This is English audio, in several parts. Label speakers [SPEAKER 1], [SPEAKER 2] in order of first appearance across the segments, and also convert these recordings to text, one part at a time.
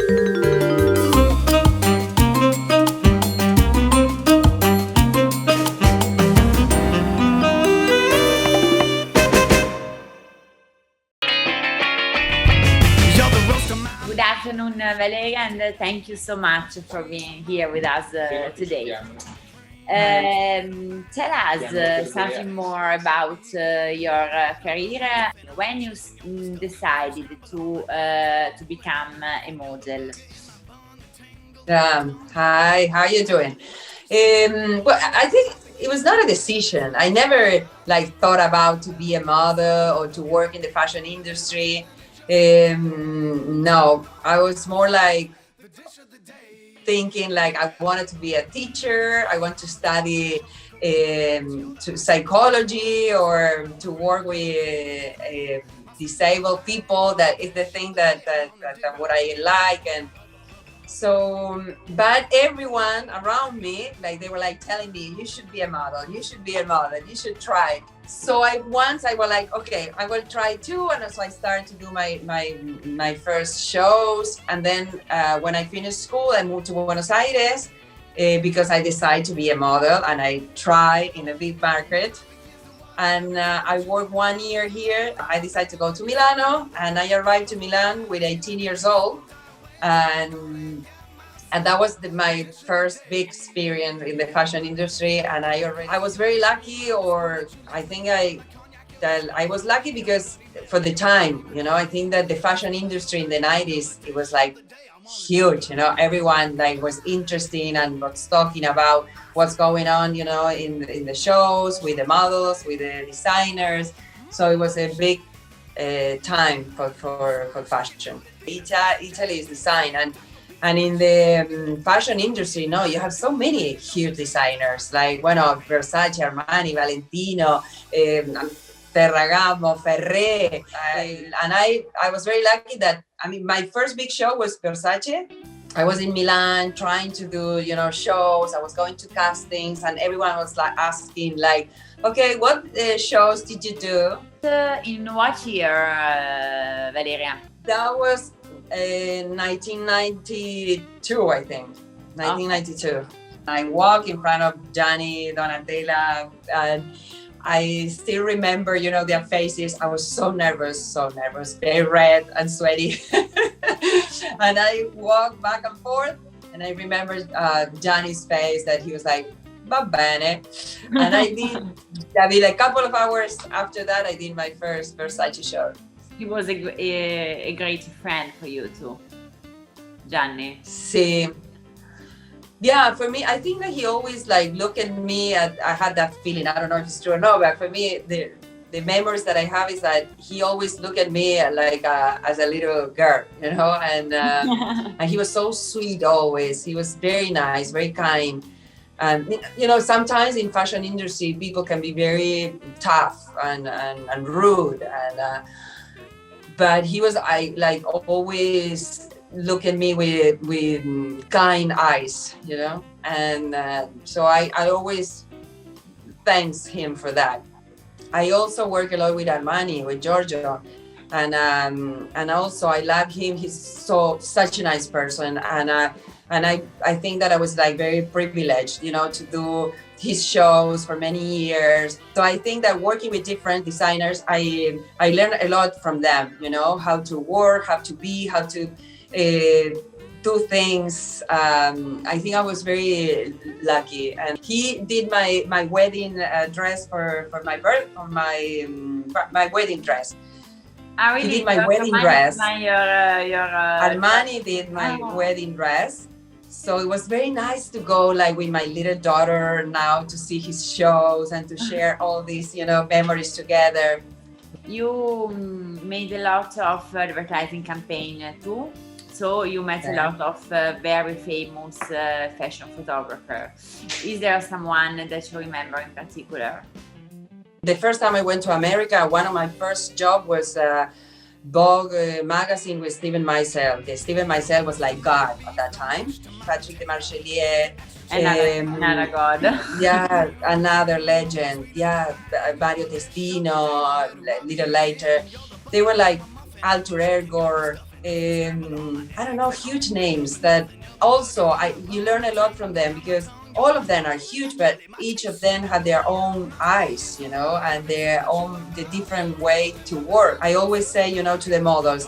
[SPEAKER 1] Good afternoon, Valeria, and thank you so much for being here with us today. Tell us something more about your career. When you decided to become a model?
[SPEAKER 2] Hi, how are you doing? Well, I think it was not a decision. I never thought about to be a model or to work in the fashion industry. No, I was more thinking I wanted to be a teacher. I want to study psychology or to work with disabled people. That is the thing that what I like. And so, but everyone around me, they were telling me, you should be a model, you should be a model, you should try. So I was okay, I will try too. And so I started to do my first shows. And then when I finished school, I moved to Buenos Aires because I decided to be a model, and I tried in a big market. And I worked 1 year here. I decided to go to Milano, and I arrived to Milan with 18 years old. And that was my first big experience in the fashion industry. And I was very lucky, or I think I was lucky because for the time, I think that the fashion industry in the 90s, it was huge, everyone was interested and was talking about what's going on, in the shows with the models, with the designers. So it was a big time for fashion. Italy is design, and in the fashion industry, you have so many huge designers Versace, Armani, Valentino, Ferragamo, Ferré, and I was very lucky that my first big show was Versace. I was in Milan trying to do shows. I was going to castings, and everyone was asking okay, what shows did you do?
[SPEAKER 1] In what year, Valeria?
[SPEAKER 2] That was 1992, I think. 1992. Okay. I walked in front of Gianni, Donatella, and I still remember, their faces. I was so nervous, very red and sweaty. And I walked back and forth, and I remember Gianni's face, that he was va bene. And I did a couple of hours after that, I did my first Versace show.
[SPEAKER 1] He was a great friend for you too, Gianni.
[SPEAKER 2] See, yeah, for me, I think that he always looked at me. I had that feeling. I don't know if it's true or no, but for me, the memories that I have is that he always looked at me as a little girl, and and he was so sweet always. He was very nice, very kind. And sometimes in fashion industry, people can be very tough and rude, and but he was always look at me with kind eyes, and so I always thanks him for that. I also work a lot with Armani, with Giorgio, and also I love him. He's such a nice person, and I think that I was very privileged, to do his shows for many years. So I think that working with different designers, I learned a lot from them, how to work, how to be, how to do things. I think I was very lucky, and he did my wedding dress for my wedding dress.
[SPEAKER 1] Really?
[SPEAKER 2] He did my wedding dress.
[SPEAKER 1] Armani
[SPEAKER 2] did my wedding dress. So it was very nice to go with my little daughter now to see his shows and to share all these, memories together.
[SPEAKER 1] You made a lot of advertising campaign too. So you met a lot of very famous fashion photographers. Is there someone that you remember in particular?
[SPEAKER 2] The first time I went to America, one of my first jobs was Vogue magazine with Steven Meisel. Steven Meisel was God at that time. Patrick de Marchelier.
[SPEAKER 1] Another god.
[SPEAKER 2] Yeah, another legend. Yeah, Mario Testino, a little later. They were alter ego I don't know, huge names that also you learn a lot from them, because all of them are huge, but each of them had their own eyes, and the different way to work. I always say, to the models,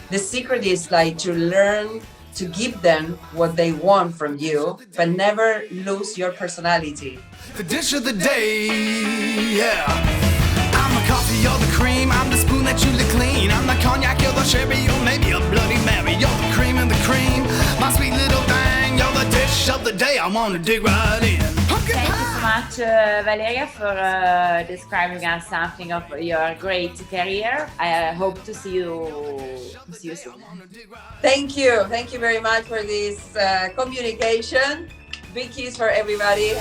[SPEAKER 2] the secret is like to learn to give them what they want from you, but never lose your personality.
[SPEAKER 3] The dish of the day, yeah. I'm the coffee, you're the cream. I'm the spoon that you lick clean. I'm the cognac, you're the sherry, or maybe a Bloody Mary. You're the cream and the cream, my sweet little thing. You're the dish of the day. I wanna dig right in.
[SPEAKER 1] Thank you so much, Valeria, for describing us something of your great career. I hope to see you soon.
[SPEAKER 2] Thank you very much for this communication. Big kiss for everybody.